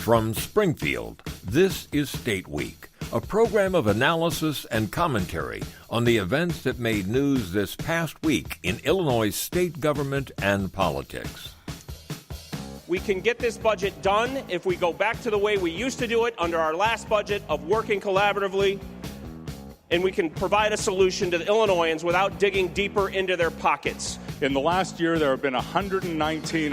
From Springfield, this is State Week, a program of analysis and commentary on the events that made news this past week in Illinois state government and politics. We can get this budget done if we go back to the way we used to do it under our last budget of working collaboratively, and we can provide a solution to the Illinoisans without digging deeper into their pockets. In the last year, there have been 119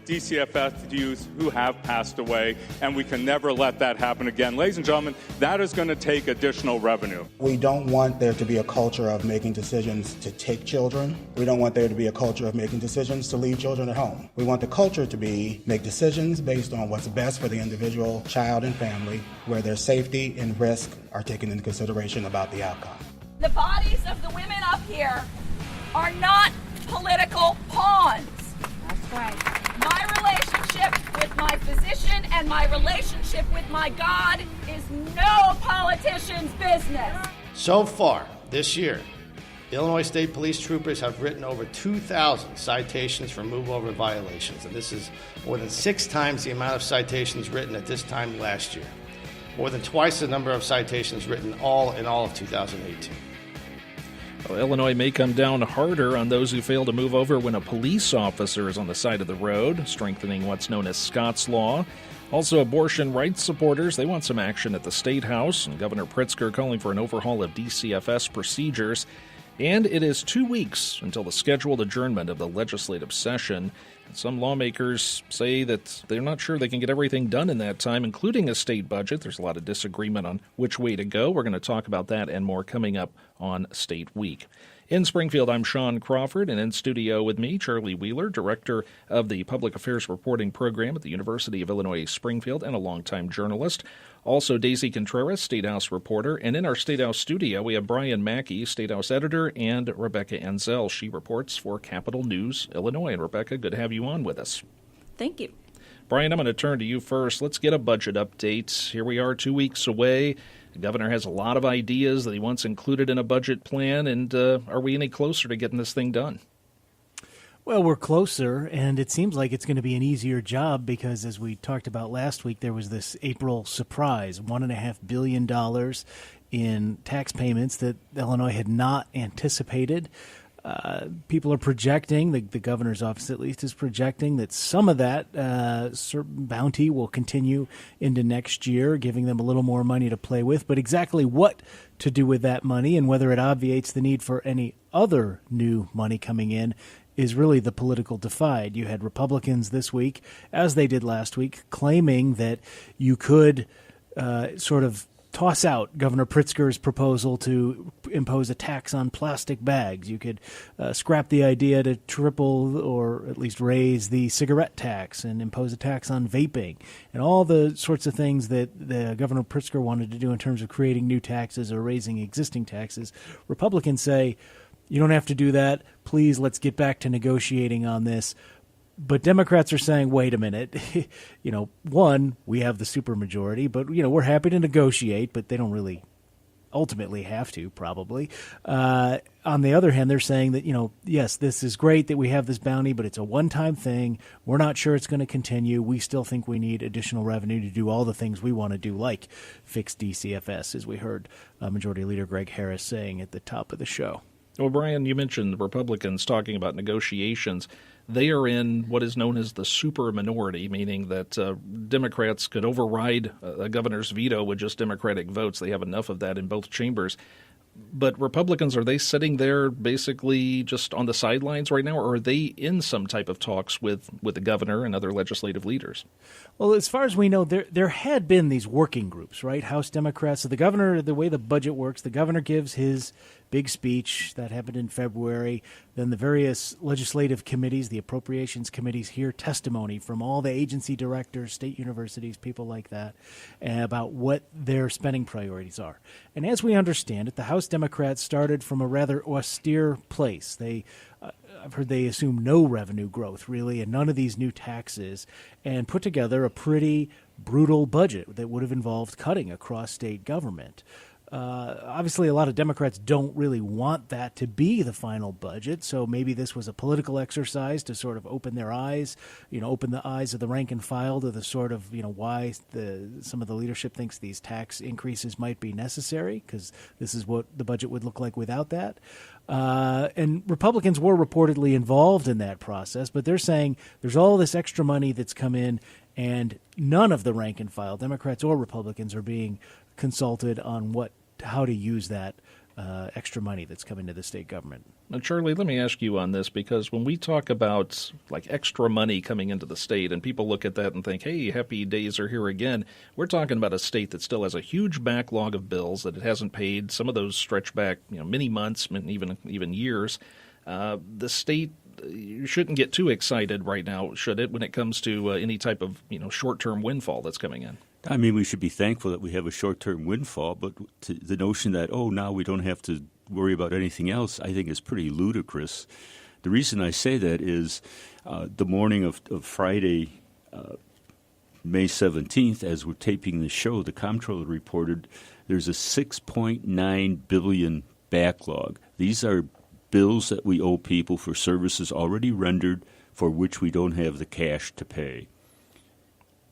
DCFS youth who have passed away, and we can never let that happen again. Ladies and gentlemen, that is going to take additional revenue. We don't want there to be a culture of making decisions to take children. We don't want there to be a culture of making decisions to leave children at home. We want the culture to be make decisions based on what's best for the individual child and family, where their safety and risk are taken into consideration about the outcome. The bodies of the women up here are not political pawns. That's right. My relationship with my physician and my relationship with my God is no politician's business. So far, this year, Illinois State Police troopers have written over 2,000 citations for move-over violations, and this is more than 6 times the amount of citations written at this time last year. More than twice the number of citations written in all of 2018. Well, Illinois may come down harder on those who fail to move over when a police officer is on the side of the road, strengthening what's known as Scots Law. Also, abortion rights supporters, they want some action at the State House, and Governor Pritzker calling for an overhaul of DCFS procedures. And it is 2 weeks until the scheduled adjournment of the legislative session. Some lawmakers say that they're not sure they can get everything done in that time, including a state budget. There's a lot of disagreement on which way to go. We're going to talk about that and more coming up on State Week. In Springfield, I'm Sean Crawford, and in studio with me, Charlie Wheeler, director of the Public Affairs Reporting Program at the University of Illinois Springfield and a longtime journalist. Also, Daisy Contreras, State House reporter. And in our State House studio, we have Brian Mackey, State House editor, and Rebecca Enzel. She reports for Capital News, Illinois. And Rebecca, good to have you on with us. Thank you. Brian, I'm going to turn to you first. Let's get a budget update. Here we are 2 weeks away. The governor has a lot of ideas that he wants included in a budget plan. And are we any closer to getting this thing done? Well, we're closer, and it seems like it's going to be an easier job because, as we talked about last week, there was this April surprise, $1.5 billion in tax payments that Illinois had not anticipated. People are projecting, the governor's office at least is projecting, that some of that bounty will continue into next year, giving them a little more money to play with. But exactly what to do with that money and whether it obviates the need for any other new money coming in is really the political divide. You had Republicans this week, as they did last week, claiming that you could sort of toss out Governor Pritzker's proposal to impose a tax on plastic bags. You could scrap the idea to triple or at least raise the cigarette tax and impose a tax on vaping and all the sorts of things that Governor Pritzker wanted to do in terms of creating new taxes or raising existing taxes. Republicans say, you don't have to do that. Please, let's get back to negotiating on this. But Democrats are saying, wait a minute, one, we have the supermajority, but, we're happy to negotiate, but they don't really ultimately have to, probably. On the other hand, they're saying that, yes, this is great that we have this bounty, but it's a one-time thing. We're not sure it's going to continue. We still think we need additional revenue to do all the things we want to do, like fix DCFS, as we heard Majority Leader Greg Harris saying at the top of the show. Well, Brian, you mentioned the Republicans talking about negotiations. They are in what is known as the super minority, meaning that Democrats could override a governor's veto with just Democratic votes. They have enough of that in both chambers. But Republicans, are they sitting there basically just on the sidelines right now, or are they in some type of talks with the governor and other legislative leaders? Well, as far as we know, there had been these working groups, right? House Democrats. So the governor, the way the budget works, the governor gives his big speech. That happened in February. Then the various legislative committees, the appropriations committees, hear testimony from all the agency directors, state universities, people like that, about what their spending priorities are. And as we understand it, the House Democrats started from a rather austere place. I've heard they assume no revenue growth, really, and none of these new taxes, and put together a pretty brutal budget that would have involved cutting across state government. Obviously, a lot of Democrats don't really want that to be the final budget, so maybe this was a political exercise to sort of open their eyes, open the eyes of the rank and file to the sort of, why some of the leadership thinks these tax increases might be necessary, because this is what the budget would look like without that. And Republicans were reportedly involved in that process, but they're saying there's all this extra money that's come in, and none of the rank and file, Democrats or Republicans, are being consulted on how to use that extra money that's coming to the state government. Now, Charlie, let me ask you on this, because when we talk about like extra money coming into the state and people look at that and think, hey, happy days are here again, we're talking about a state that still has a huge backlog of bills that it hasn't paid. Some of those stretch back many months, even years. The state shouldn't get too excited right now, should it, when it comes to any type of short-term windfall that's coming in? I mean, we should be thankful that we have a short-term windfall, but the notion that, now we don't have to worry about anything else, I think is pretty ludicrous. The reason I say that is the morning of Friday, May 17th, as we're taping the show, the comptroller reported there's a $6.9 billion backlog. These are bills that we owe people for services already rendered for which we don't have the cash to pay.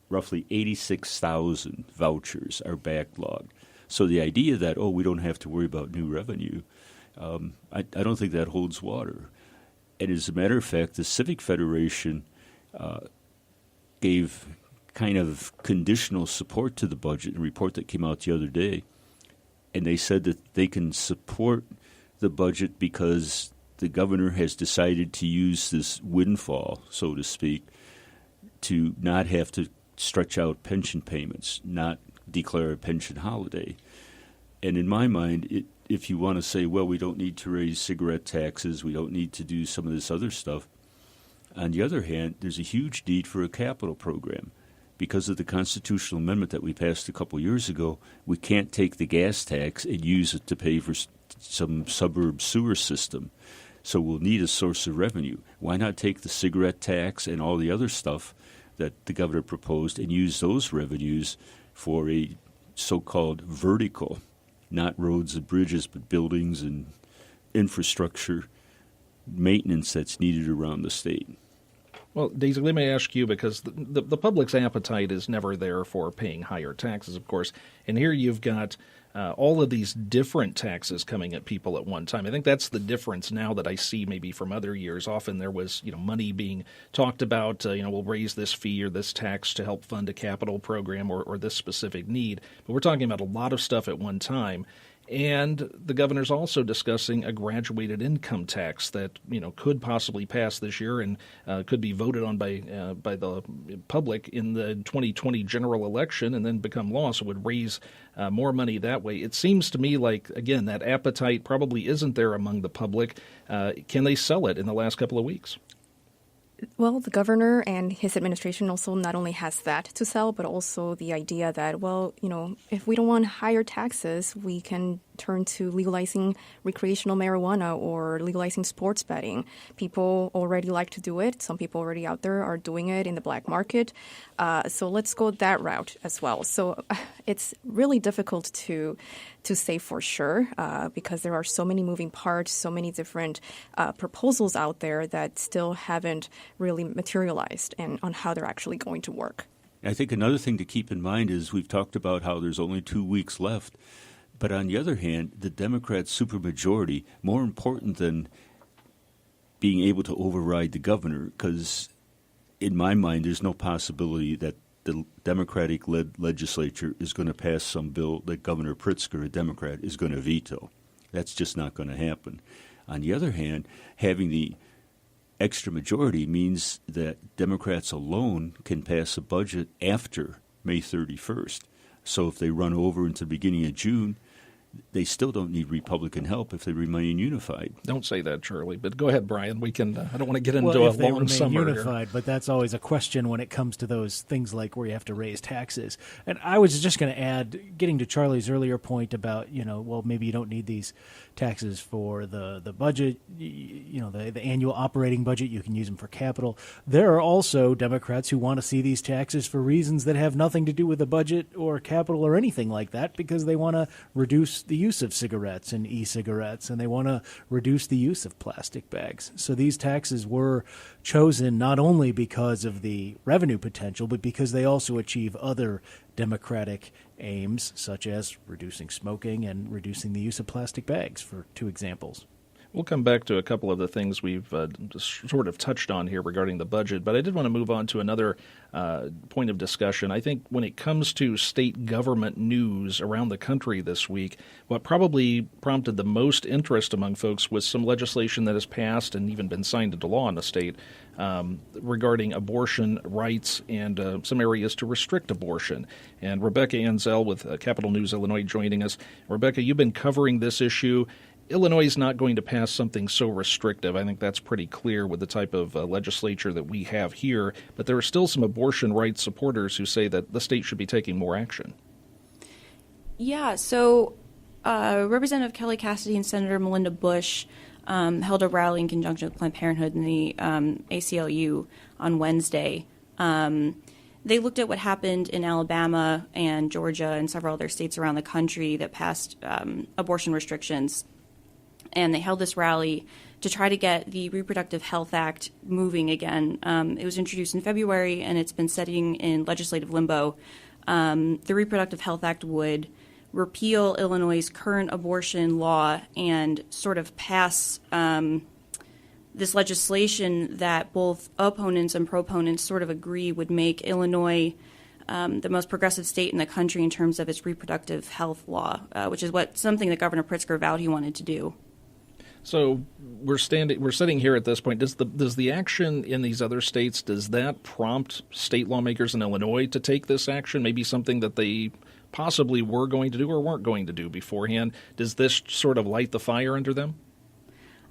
Roughly 86,000 vouchers are backlogged. So the idea that, we don't have to worry about new revenue, I don't think that holds water. And as a matter of fact, the Civic Federation gave kind of conditional support to the budget, a report that came out the other day. And they said that they can support the budget because the governor has decided to use this windfall, so to speak, to not have to stretch out pension payments, not declare a pension holiday. And in my mind, if you want to say, we don't need to raise cigarette taxes, we don't need to do some of this other stuff, on the other hand, there's a huge need for a capital program. Because of the constitutional amendment that we passed a couple years ago, we can't take the gas tax and use it to pay for some suburb sewer system. So we'll need a source of revenue. Why not take the cigarette tax and all the other stuff that the governor proposed and use those revenues for a so-called vertical, not roads and bridges, but buildings and infrastructure maintenance that's needed around the state? Well, Daisy, let me ask you, because the public's appetite is never there for paying higher taxes, of course. And here you've got all of these different taxes coming at people at one time. I think that's the difference now that I see maybe from other years. Often there was, money being talked about, we'll raise this fee or this tax to help fund a capital program or this specific need. But we're talking about a lot of stuff at one time. And the governor's also discussing a graduated income tax that could possibly pass this year and could be voted on by the public in the 2020 general election and then become law. So it would raise more money that way. It seems to me like, again, that appetite probably isn't there among the public. Can they sell it in the last couple of weeks? Well, the governor and his administration also not only has that to sell, but also the idea that, if we don't want higher taxes, we can turn to legalizing recreational marijuana or legalizing sports betting. People already like to do it. Some people already out there are doing it in the black market. So let's go that route as well. So it's really difficult to say for sure because there are so many moving parts, so many different proposals out there that still haven't really materialized and on how they're actually going to work. I think another thing to keep in mind is we've talked about how there's only 2 weeks left. But on the other hand, the Democrat supermajority, more important than being able to override the governor, because in my mind, there's no possibility that the Democratic-led legislature is going to pass some bill that Governor Pritzker, a Democrat, is going to veto. That's just not going to happen. On the other hand, having the extra majority means that Democrats alone can pass a budget after May 31st. So if they run over into the beginning of June, they still don't need Republican help if they remain unified. Don't say that, Charlie. But go ahead, Brian. We can. I don't want to get into a long summer unified, but that's always a question when it comes to those things like where you have to raise taxes. And I was just going to add, getting to Charlie's earlier point about, maybe you don't need these taxes for the budget, the annual operating budget. You can use them for capital. There are also Democrats who want to see these taxes for reasons that have nothing to do with the budget or capital or anything like that, because they want to reduce reduce the use of cigarettes and e-cigarettes, and they want to reduce the use of plastic bags. So these taxes were chosen not only because of the revenue potential, but because they also achieve other Democratic aims, such as reducing smoking and reducing the use of plastic bags, for two examples. We'll come back to a couple of the things we've sort of touched on here regarding the budget, but I did want to move on to another point of discussion. I think when it comes to state government news around the country this week, what probably prompted the most interest among folks was some legislation that has passed and even been signed into law in the state regarding abortion rights and some areas to restrict abortion. And Rebecca Ansell with Capital News Illinois joining us. Rebecca, you've been covering this issue. Illinois is not going to pass something so restrictive. I think that's pretty clear with the type of legislature that we have here. But there are still some abortion rights supporters who say that the state should be taking more action. Yeah, so Representative Kelly Cassidy and Senator Melinda Bush held a rally in conjunction with Planned Parenthood and the ACLU on Wednesday. They looked at what happened in Alabama and Georgia and several other states around the country that passed abortion restrictions. And they held this rally to try to get the Reproductive Health Act moving again. It was introduced in February, and it's been sitting in legislative limbo. The Reproductive Health Act would repeal Illinois' current abortion law and sort of pass this legislation that both opponents and proponents sort of agree would make Illinois the most progressive state in the country in terms of its reproductive health law, which is something that Governor Pritzker vowed he wanted to do. So we're sitting here at this point. Does the action in these other states, does that prompt state lawmakers in Illinois to take this action? Maybe something that they possibly were going to do or weren't going to do beforehand. Does this sort of light the fire under them?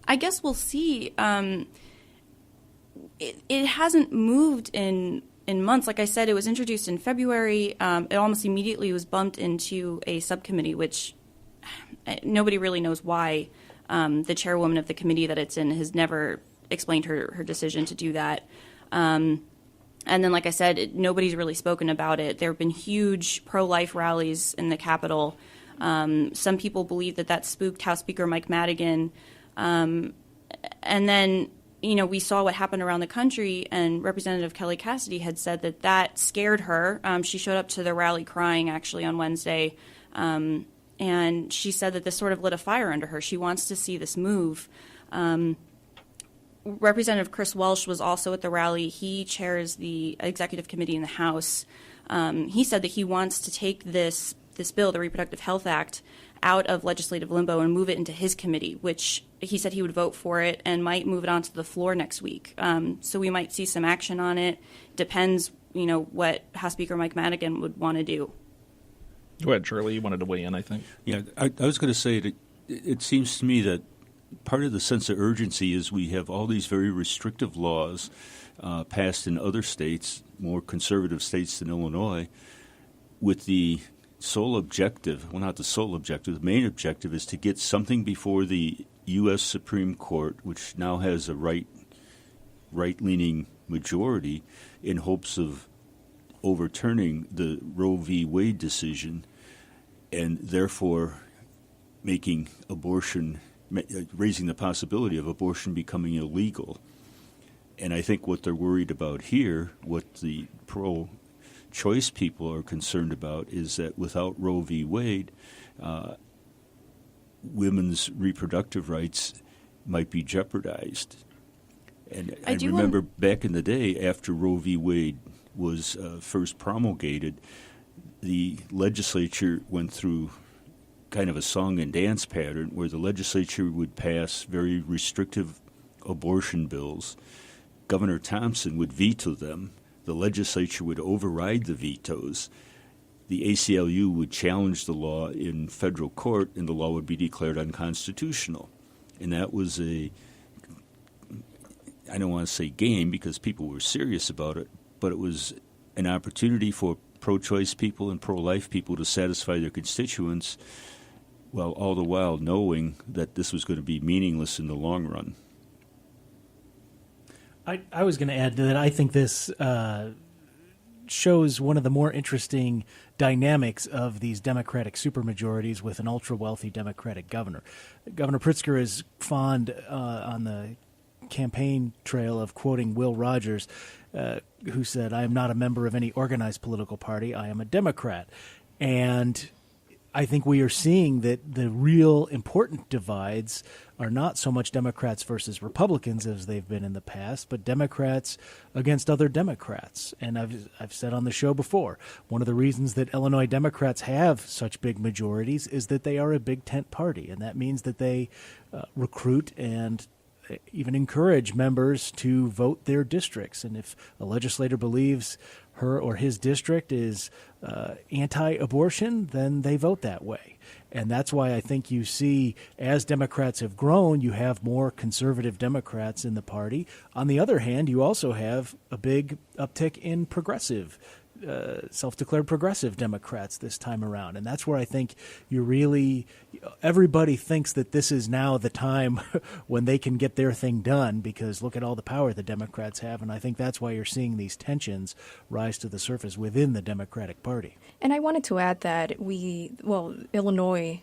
I guess we'll see. It hasn't moved in months. Like I said, it was introduced in February. It almost immediately was bumped into a subcommittee, which nobody really knows why. The chairwoman of the committee that it's in has never explained her decision to do that. And then, like I said, nobody's really spoken about it. There have been huge pro-life rallies in the Capitol. Some people believe that spooked House Speaker Mike Madigan. And then, we saw what happened around the country, and Representative Kelly Cassidy had said that scared her. She showed up to the rally crying, actually, on Wednesday. And she said that this sort of lit a fire under her. She wants to see this move. Representative Chris Welsh was also at the rally. He chairs the executive committee in the House. He said that he wants to take this bill, the Reproductive Health Act, out of legislative limbo and move it into his committee, which he said he would vote for it and might move it onto the floor next week. So we might see some action on it. Depends, what House Speaker Mike Madigan would want to do. Go ahead, Shirley. You wanted to weigh in, I think. Yeah, I was going to say that it seems to me that part of the sense of urgency is we have all these very restrictive laws passed in other states, more conservative states than Illinois, with the sole objective, well, not the sole objective, the main objective is to get something before the U.S. Supreme Court, which now has a right-leaning majority, in hopes of overturning the Roe v. Wade decision and therefore making abortion, raising the possibility of abortion becoming illegal. And I think what they're worried about here, what the pro-choice people are concerned about, is that without Roe v. Wade, women's reproductive rights might be jeopardized. And I remember back in the day, after Roe v. Wade was first promulgated, the legislature went through kind of a song and dance pattern where the legislature would pass very restrictive abortion bills. Governor Thompson would veto them. The legislature would override the vetoes. The ACLU would challenge the law in federal court, and the law would be declared unconstitutional. And that was I don't want to say game because people were serious about it, but it was an opportunity for pro-choice people and pro-life people to satisfy their constituents, while all the while knowing that this was going to be meaningless in the long run. I was going to add to that. I think this shows one of the more interesting dynamics of these Democratic supermajorities with an ultra-wealthy Democratic governor. Governor Pritzker is fond on the campaign trail of quoting Will Rogers, who said, "I am not a member of any organized political party. I am a Democrat." And I think we are seeing that the real important divides are not so much Democrats versus Republicans as they've been in the past, but Democrats against other Democrats. And I've said on the show before, one of the reasons that Illinois Democrats have such big majorities is that they are a big tent party, and that means that they recruit and even encourage members to vote their districts. And if a legislator believes her or his district is anti-abortion, then they vote that way. And that's why I think you see, as Democrats have grown, you have more conservative Democrats in the party. On the other hand, you also have a big uptick in progressive self-declared progressive Democrats this time around. And that's where I think everybody thinks that this is now the time when they can get their thing done, because look at all the power the Democrats have. And I think that's why you're seeing these tensions rise to the surface within the Democratic Party. And I wanted to add that Illinois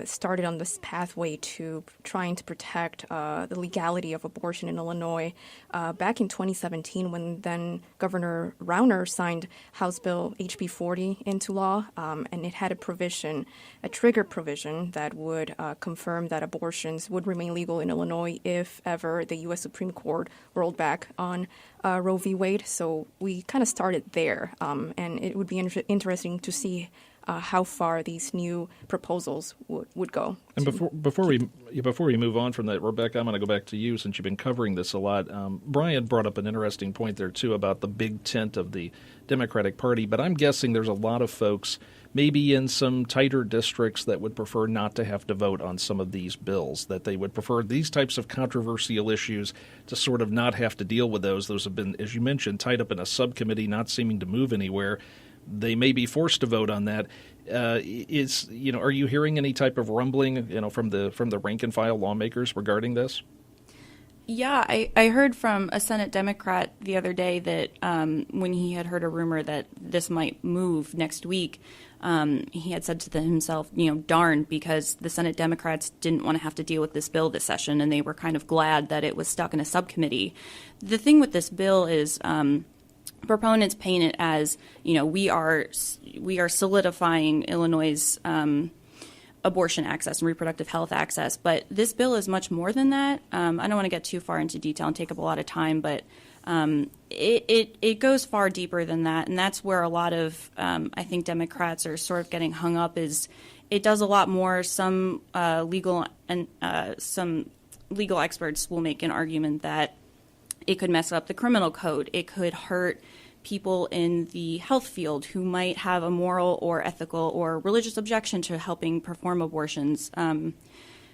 started on this pathway to trying to protect the legality of abortion in Illinois back in 2017, when then Governor Rauner signed House Bill HB 40 into law, and it had a trigger provision that would confirm that abortions would remain legal in Illinois if ever the U.S. Supreme Court rolled back on Roe v. Wade. So we kind of started there, and it would be interesting to see how far these new proposals would go. And before we move on from that, Rebecca, I'm going to go back to you since you've been covering this a lot. Brian brought up an interesting point there, too, about the big tent of the Democratic Party. But I'm guessing there's a lot of folks, maybe in some tighter districts, that would prefer not to have to vote on some of these bills, that they would prefer these types of controversial issues to sort of not have to deal with those. Those have been, as you mentioned, tied up in a subcommittee, not seeming to move anywhere. They may be forced to vote on that. Are you hearing any type of rumbling, from the rank and file lawmakers regarding this? Yeah, I heard from a Senate Democrat the other day that when he had heard a rumor that this might move next week, he had said to himself, darn, because the Senate Democrats didn't want to have to deal with this bill this session, and they were kind of glad that it was stuck in a subcommittee. The thing with this bill is proponents paint it as, we are solidifying Illinois' abortion access and reproductive health access, but this bill is much more than that. I don't want to get too far into detail and take up a lot of time, but it goes far deeper than that, and that's where a lot of I think Democrats are sort of getting hung up. Is it does a lot more. Some legal experts will make an argument that it could mess up the criminal code. It could hurt people in the health field who might have a moral or ethical or religious objection to helping perform abortions.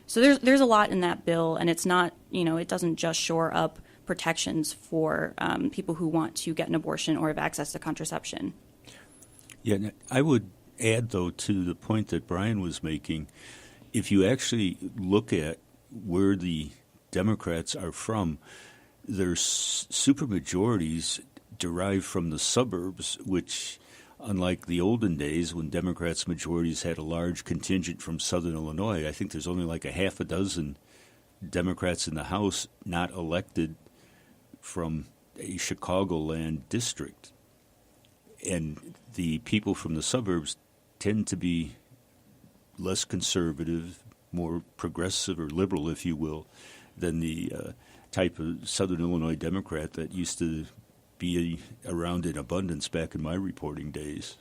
So there's a lot in that bill, and it's not, it doesn't just shore up protections for people who want to get an abortion or have access to contraception. Yeah, I would add, though, to the point that Brian was making, if you actually look at where the Democrats are from, their supermajorities derive from the suburbs, which, unlike the olden days when Democrats' majorities had a large contingent from southern Illinois, I think there's only like a half a dozen Democrats in the House not elected from a Chicagoland district. And the people from the suburbs tend to be less conservative, more progressive or liberal, if you will, than the type of Southern Illinois Democrat that used to be around in abundance back in my reporting days.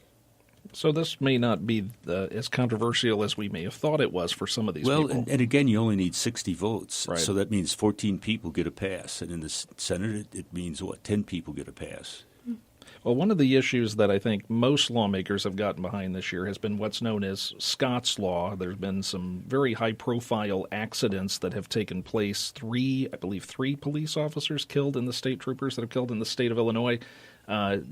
So this may not be as controversial as we may have thought it was for some of these people. Well, and again, you only need 60 votes. Right. So that means 14 people get a pass. And in the Senate, it means, 10 people get a pass. Well, one of the issues that I think most lawmakers have gotten behind this year has been what's known as Scots Law. There's been some very high-profile accidents that have taken place. I believe three police officers killed in the state troopers that have killed in the state of Illinois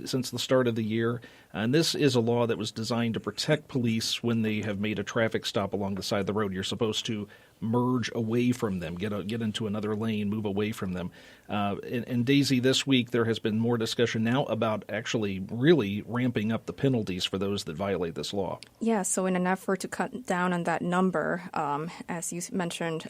since the start of the year. And this is a law that was designed to protect police when they have made a traffic stop along the side of the road. You're supposed to merge away from them, get into another lane, move away from them. And Daisy, this week there has been more discussion now about actually really ramping up the penalties for those that violate this law. Yeah, so in an effort to cut down on that number, as you mentioned,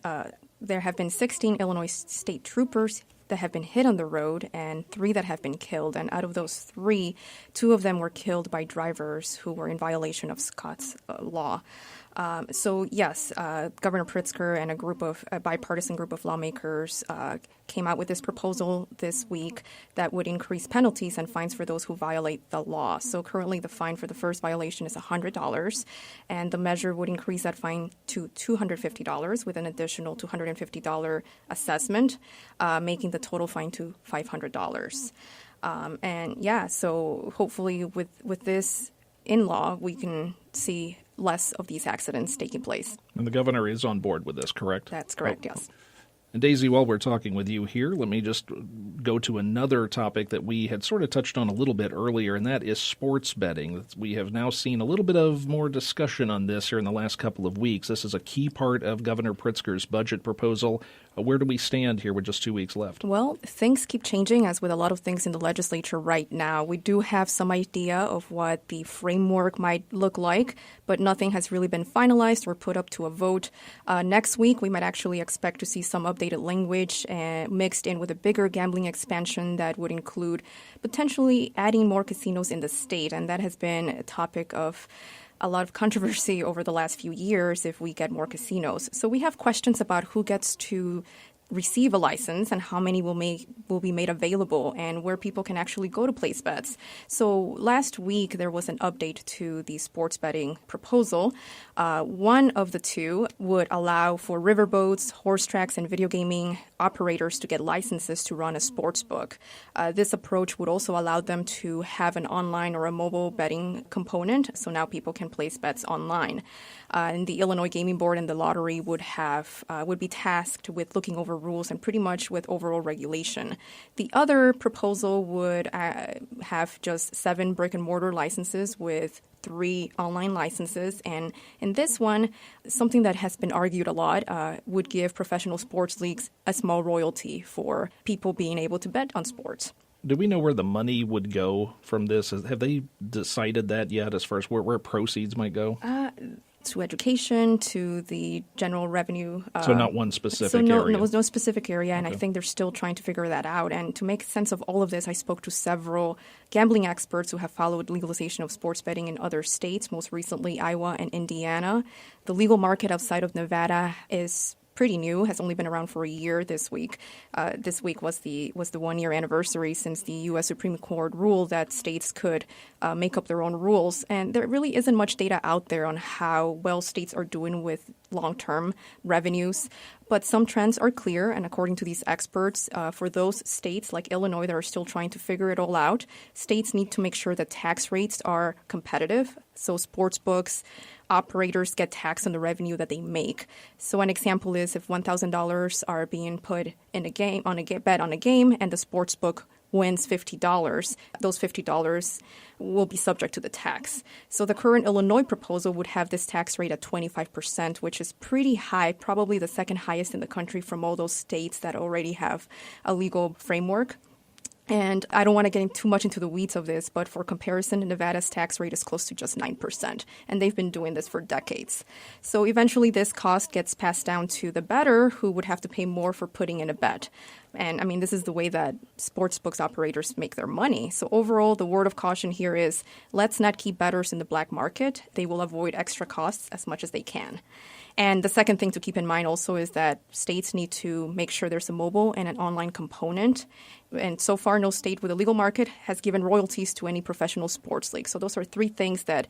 there have been 16 Illinois state troopers that have been hit on the road and 3 that have been killed. And out of those 3, 2 of them were killed by drivers who were in violation of Scots Law. So yes, Governor Pritzker and a bipartisan group of lawmakers came out with this proposal this week that would increase penalties and fines for those who violate the law. So currently the fine for the first violation is $100, and the measure would increase that fine to $250 with an additional $250 assessment, making the total fine to $500. So hopefully with this in law, we can see less of these accidents taking place. And the governor is on board with this, correct? That's correct, yes. And Daisy, while we're talking with you here, let me just go to another topic that we had sort of touched on a little bit earlier, and that is sports betting. We have now seen a little bit of more discussion on this here in the last couple of weeks. This is a key part of Governor Pritzker's budget proposal. Where do we stand here with just 2 weeks left? Well, things keep changing, as with a lot of things in the legislature right now. We do have some idea of what the framework might look like, but nothing has really been finalized or put up to a vote. Next week, we might actually expect to see some updated language mixed in with a bigger gambling expansion that would include potentially adding more casinos in the state, and that has been a topic of a lot of controversy over the last few years if we get more casinos. So we have questions about who gets to receive a license and how many will be made available and where people can actually go to place bets. So last week there was an update to the sports betting proposal. One of the 2 would allow for riverboats, horse tracks, and video gaming operators to get licenses to run a sports book. This approach would also allow them to have an online or a mobile betting component, so now people can place bets online. And the Illinois Gaming Board and the lottery would be tasked with looking over rules and pretty much with overall regulation. The other proposal would have just 7 brick-and-mortar licenses with 3 online licenses. And in this one, something that has been argued a lot would give professional sports leagues a small royalty for people being able to bet on sports. Do we know where the money would go from this? Have they decided that yet as far as where proceeds might go? To education, to the general revenue. So not one specific area? No specific area, and okay. I think they're still trying to figure that out. And to make sense of all of this, I spoke to several gambling experts who have followed legalization of sports betting in other states, most recently Iowa and Indiana. The legal market outside of Nevada is pretty new, has only been around for a year this week. This week was the 1-year anniversary since the U.S. Supreme Court ruled that states could make up their own rules. And there really isn't much data out there on how well states are doing with long-term revenues. But some trends are clear, and according to these experts, for those states like Illinois that are still trying to figure it all out, states need to make sure that tax rates are competitive. So sports books, operators get taxed on the revenue that they make. So an example is if $1,000 are being put in a game on a bet on a game, and the sports book wins $50, those $50 will be subject to the tax. So the current Illinois proposal would have this tax rate at 25%, which is pretty high, probably the second highest in the country from all those states that already have a legal framework. And I don't want to get too much into the weeds of this, but for comparison, Nevada's tax rate is close to just 9%, and they've been doing this for decades. So eventually this cost gets passed down to the bettor, who would have to pay more for putting in a bet. And, I mean, this is the way that sportsbooks operators make their money. So overall, the word of caution here is let's not keep bettors in the black market. They will avoid extra costs as much as they can. And the second thing to keep in mind also is that states need to make sure there's a mobile and an online component. And so far, no state with a legal market has given royalties to any professional sports league. So those are 3 things that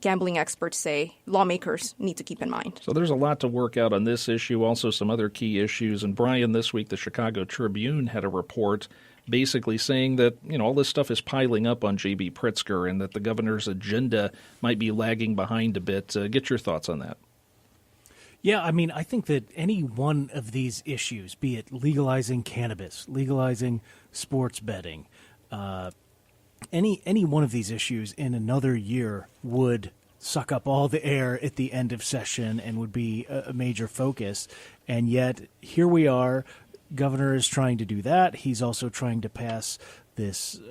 gambling experts say lawmakers need to keep in mind. So there's a lot to work out on this issue, also some other key issues. And Brian, this week, the Chicago Tribune had a report basically saying that, all this stuff is piling up on J.B. Pritzker and that the governor's agenda might be lagging behind a bit. Get your thoughts on that. Yeah, I mean, I think that any one of these issues, be it legalizing cannabis, legalizing sports betting, any one of these issues in another year would suck up all the air at the end of session and would be a major focus. And yet here we are. Governor is trying to do that. He's also trying to pass this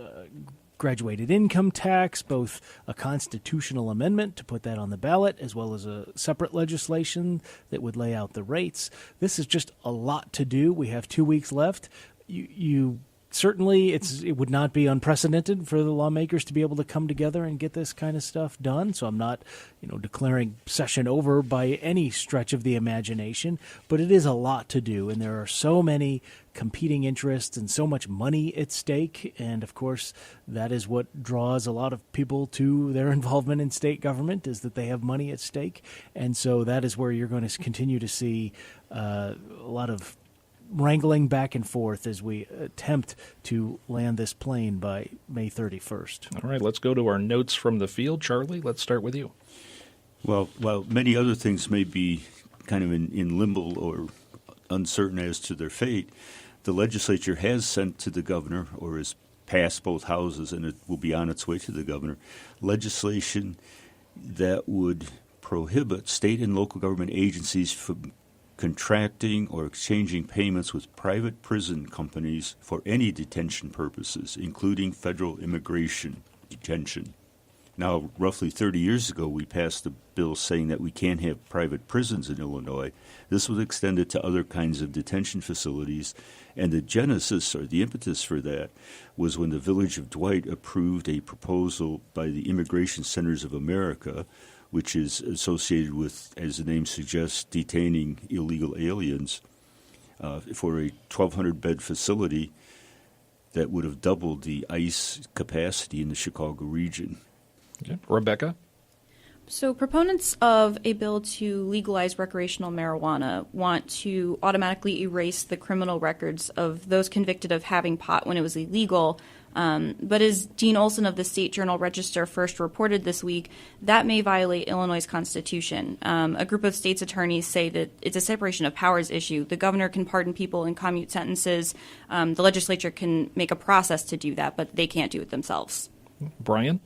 graduated income tax, both a constitutional amendment to put that on the ballot, as well as a separate legislation that would lay out the rates. This is just a lot to do. We have 2 weeks left. You certainly, it would not be unprecedented for the lawmakers to be able to come together and get this kind of stuff done. So I'm not, declaring session over by any stretch of the imagination, but it is a lot to do, and there are so many competing interests and so much money at stake. And of course, that is what draws a lot of people to their involvement in state government, is that they have money at stake. And so that is where you're going to continue to see a lot of wrangling back and forth as we attempt to land this plane by May 31st. All right, let's go to our notes from the field. Charlie, let's start with you. Well, while many other things may be kind of in limbo or uncertain as to their fate, the legislature has sent to the governor, or has passed both houses, and it will be on its way to the governor, legislation that would prohibit state and local government agencies from contracting or exchanging payments with private prison companies for any detention purposes, including federal immigration detention. Now, roughly 30 years ago, we passed a bill saying that we can't have private prisons in Illinois. This was extended to other kinds of detention facilities, and the genesis, or the impetus for that, was when the Village of Dwight approved a proposal by the Immigration Centers of America, which is associated with, as the name suggests, detaining illegal aliens, for a 1,200-bed facility that would have doubled the ICE capacity in the Chicago region. Okay. Rebecca? So proponents of a bill to legalize recreational marijuana want to automatically erase the criminal records of those convicted of having pot when it was illegal. But as Dean Olson of the State Journal-Register first reported this week, that may violate Illinois' Constitution. A group of state's attorneys say that it's a separation of powers issue. The governor can pardon people and commute sentences. The legislature can make a process to do that, but they can't do it themselves. Brian?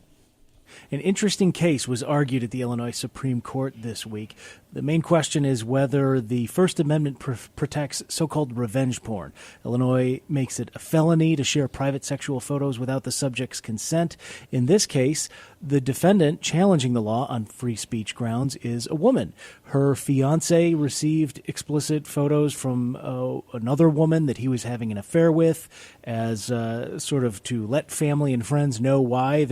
An interesting case was argued at the Illinois Supreme Court this week. The main question is whether the First Amendment protects so-called revenge porn. Illinois makes it a felony to share private sexual photos without the subject's consent. In this case, the defendant challenging the law on free speech grounds is a woman. Her fiancé received explicit photos from another woman that he was having an affair with, as sort of to let family and friends know why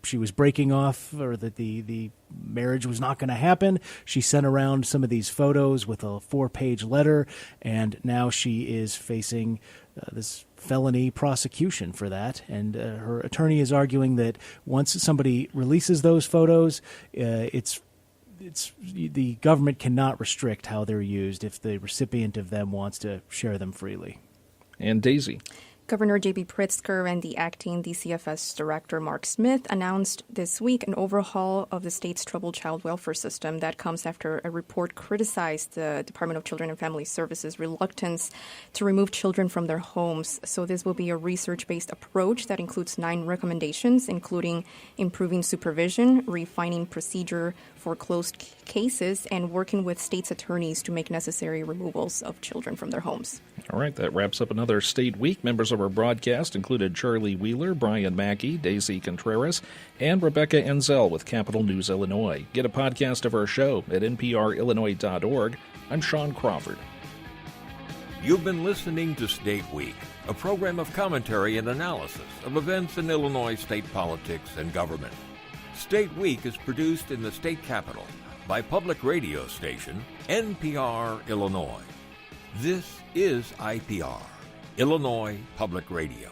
she was breaking off, or that the marriage was not going to happen. She sent around some of these photos with a 4-page letter, and now she is facing this felony prosecution for that. And her attorney is arguing that once somebody releases those photos, it's the government cannot restrict how they're used if the recipient of them wants to share them freely. And Daisy? Governor J.B. Pritzker and the acting DCFS director Mark Smith announced this week an overhaul of the state's troubled child welfare system that comes after a report criticized the Department of Children and Family Services' reluctance to remove children from their homes. So this will be a research-based approach that includes 9 recommendations, including improving supervision, refining procedure for closed cases, and working with states' attorneys to make necessary removals of children from their homes. All right, that wraps up another State Week. Members of our broadcast included Charlie Wheeler, Brian Mackey, Daisy Contreras, and Rebecca Enzel with Capital News Illinois. Get a podcast of our show at nprillinois.org. I'm Sean Crawford. You've been listening to State Week, a program of commentary and analysis of events in Illinois state politics and government. State Week is produced in the state capital by public radio station NPR Illinois. This is IPR, Illinois Public Radio.